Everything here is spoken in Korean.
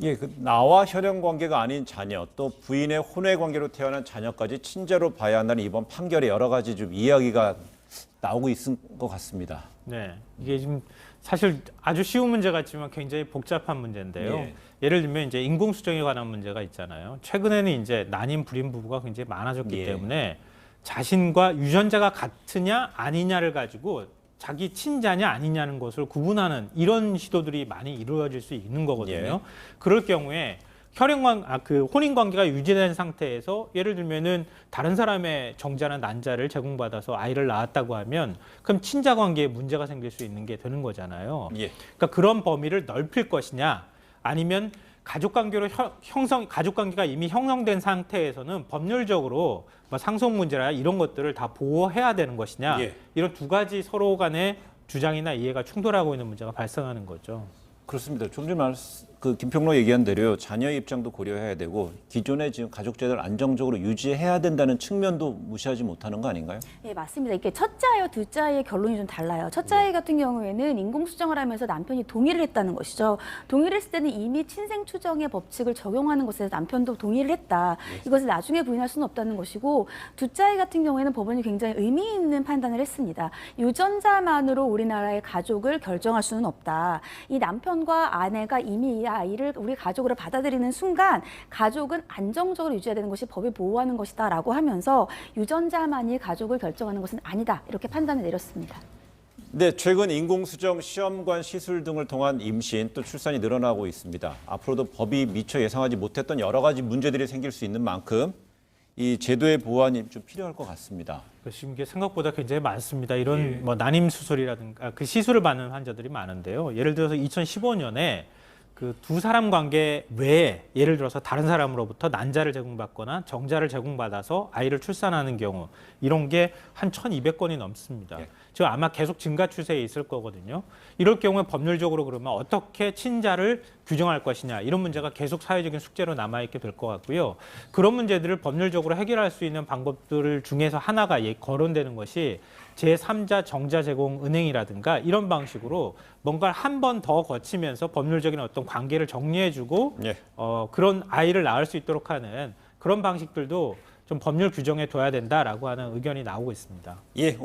예, 그 나와 혈연 관계가 아닌 자녀, 또 부인의 혼외 관계로 태어난 자녀까지 친자로 봐야 한다는 이번 판결에 여러 가지 좀 이야기가 나오고 있는 것 같습니다. 네, 이게 지금 사실 아주 쉬운 문제 같지만 굉장히 복잡한 문제인데요. 예. 예를 들면 이제 인공수정에 관한 문제가 있잖아요. 최근에는 이제 난임 불임 부부가 굉장히 많아졌기 예. 때문에 자신과 유전자가 같으냐 아니냐를 가지고 자기 친자냐 아니냐는 것을 구분하는 이런 시도들이 많이 이루어질 수 있는 거거든요. 예. 그럴 경우에 그 혼인 관계가 유지된 상태에서 예를 들면은 다른 사람의 정자나 난자를 제공받아서 아이를 낳았다고 하면 그럼 친자 관계에 문제가 생길 수 있는 게 되는 거잖아요. 예. 그러니까 그런 범위를 넓힐 것이냐 아니면 가족 관계가 이미 형성된 상태에서는 법률적으로 뭐 상속 문제라 이런 것들을 다 보호해야 되는 것이냐 예. 이런 두 가지 서로 간의 주장이나 이해가 충돌하고 있는 문제가 발생하는 거죠. 그렇습니다. 좀 전에 그 김평로 얘기한 대로요. 자녀의 입장도 고려해야 되고 기존의 지금 가족 제도를 안정적으로 유지해야 된다는 측면도 무시하지 못하는 거 아닌가요? 네, 맞습니다. 이게 첫째 아이와 둘째 아이의 결론이 좀 달라요. 첫째 아이 같은 경우에는 인공수정을 하면서 남편이 동의를 했다는 것이죠. 동의를 했을 때는 이미 친생추정의 법칙을 적용하는 것에 대해서 남편도 동의를 했다. 이것을 나중에 부인할 수는 없다는 것이고 둘째 아이 같은 경우에는 법원이 굉장히 의미 있는 판단을 했습니다. 유전자만으로 우리나라의 가족을 결정할 수는 없다. 이 남편과 아내가 이미 이 아이를 우리 가족으로 받아들이는 순간 가족은 안정적으로 유지해야 되는 것이 법이 보호하는 것이다라고 하면서 유전자만이 가족을 결정하는 것은 아니다. 이렇게 판단을 내렸습니다. 네, 최근 인공수정, 시험관 시술 등을 통한 임신 또 출산이 늘어나고 있습니다. 앞으로도 법이 미처 예상하지 못했던 여러 가지 문제들이 생길 수 있는 만큼 이 제도의 보완이 좀 필요할 것 같습니다. 지금 이게 생각보다 굉장히 많습니다. 이런 뭐 난임 수술이라든가 그 시술을 받는 환자들이 많은데요. 예를 들어서 2015년에 그 두 사람 관계 외에 예를 들어서 다른 사람으로부터 난자를 제공받거나 정자를 제공받아서 아이를 출산하는 경우 이런 게 한 1,200건이 넘습니다. 예. 즉 아마 계속 증가 추세에 있을 거거든요. 이럴 경우에 법률적으로 그러면 어떻게 친자를 규정할 것이냐 이런 문제가 계속 사회적인 숙제로 남아있게 될 것 같고요. 그런 문제들을 법률적으로 해결할 수 있는 방법들 중에서 하나가 거론되는 것이 제3자 정자 제공 은행이라든가 이런 방식으로 뭔가를 한 번 더 거치면서 법률적인 어떤 관계를 정리해주고 예. 그런 아이를 낳을 수 있도록 하는 그런 방식들도 좀 법률 규정에 둬야 된다라고 하는 의견이 나오고 있습니다. 예.